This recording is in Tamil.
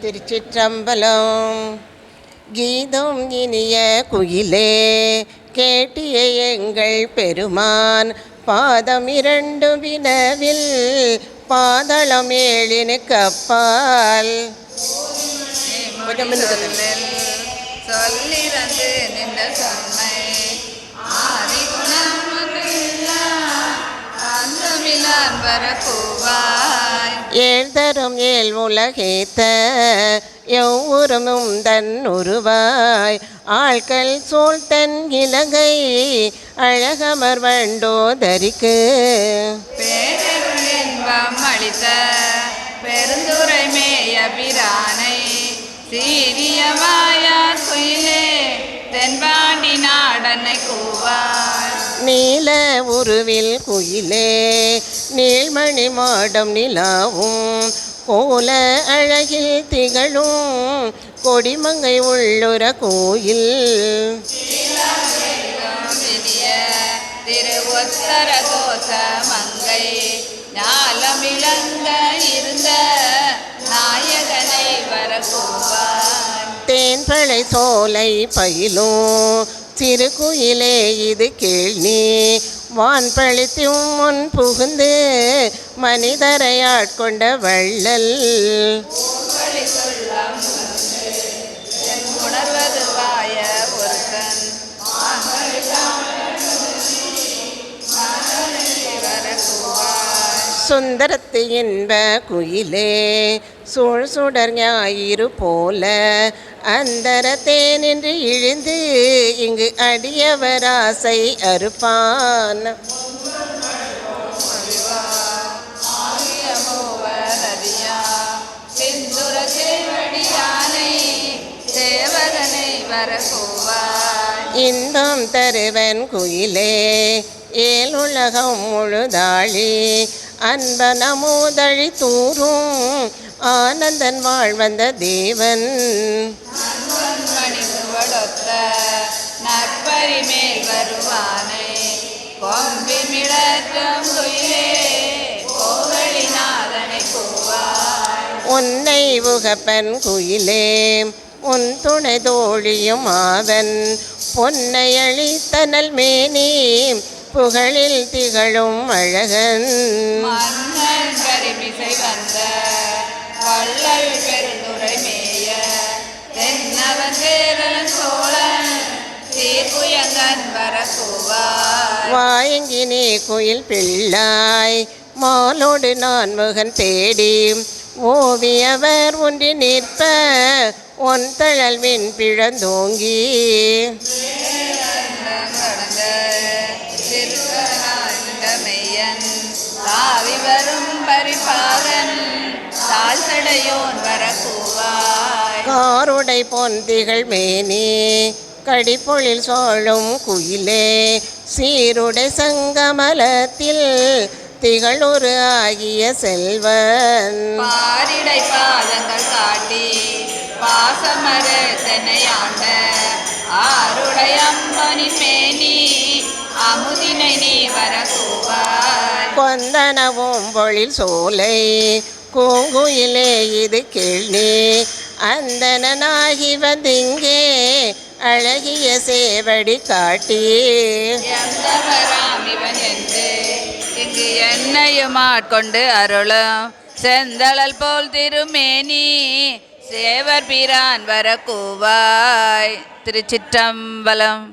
திருச்சிற்றம்பலம். கீதம் இனிய குயிலே கேட்டிய எங்கள் பெருமான் பாதம் இரண்டு வினவில் பாதளம் ஏழினு கப்பால் சொல்லிறந்து நின்ற சொன்னை ஏழ்தரும் ஏழ் உலகேத்த எவ்வொருமும் தன் உருவாய் ஆள்கள் சோழ் தன் இலங்கை அழகமர் வண்டோ தரிக்கு பேரின்பம் அளித்த பெருந்துரை மேய பிரானை சீரியமாயார் குயிலே தென்பாண்டி நாடனை கூவாய் நீல உருவில் குயிலே நீள்மணி மாடம் நிலாவும் கோல அழகில் திகழும் கொடிமங்கை உள்ளுர கோயில் திருவொத்தர கோச மங்கை ஞாலமிழங்க இருந்த நாயகனை வரக்கூவார் தேன்பழை சோலை பயிலும் சிறு குயிலே இது கேள்வி வான்பழித்தும் முன் புகுந்து மனிதரை ஆட்கொண்ட வள்ளல் உணர்வது வாய ஒருத்தன் சுந்தரத்து இன்ப குயிலே சூழ் சுடர் ஞாயிறு போல அந்தரத்தே நின்று இழிந்து இங்கு அடியவர் ஆசை அறுப்பான் இன்பம் தருவன் குயிலே ஏழுலகம் முழுதாளி அன்பனமோதழி தூரும் ஆனந்தன் வாழ்வந்த தேவன் நற்பரி மேல் வருவானை கொம்பிமிழற்றும் குயிலே கோவழிநாதனை கூவாய் உன்னை உகப்பன் குயிலே உன் துணை தோழியும் ஆவன் பொன்னை அளித்தனல் மேனி புகழில் திகழும் அழகன் மன்னன் கரிமிசை வந்த வள்ளல் பெருந்துரை மேய தென்னவன் சேரன் சோழன் சீர்புயங்கன் வரக்கூவாய் வாயங்கினே குயில் பிள்ளாய் மாலோடு நான் முகன் தேடி ஓவியவர் ஒன்றி நிற்ப ஒன் தழல்வின் பிழந்தோங்கி வரும் பரிபாகன் தாழ்சடையோன் வரக்கூவாய் காருடை பொந்திகள் மேனி கடிப்பொழில் சோழும் குயிலே சீருடை சங்கமலத்தில் திகழொரு ஆகிய செல்வன் பாரிடை பாதங்கள் காட்டி பாசமர தென்னையாண்ட ஆருடை அம்பனி மேனி அமுதினை நீ வரக்கூவாய் கொந்தனவும் பொழில் சோலை பூங்குயிலே இது கேள்வி அந்தனாகி வந்திங்கே அழகிய சேவடி காட்டி இவன் என்று இங்கு என்னையும் ஆட்கொண்டு அருளும் செந்தழல் போல் திருமேனி சேவர் பிரான் வரக்கூவாய். திருச்சிற்றம்பலம்.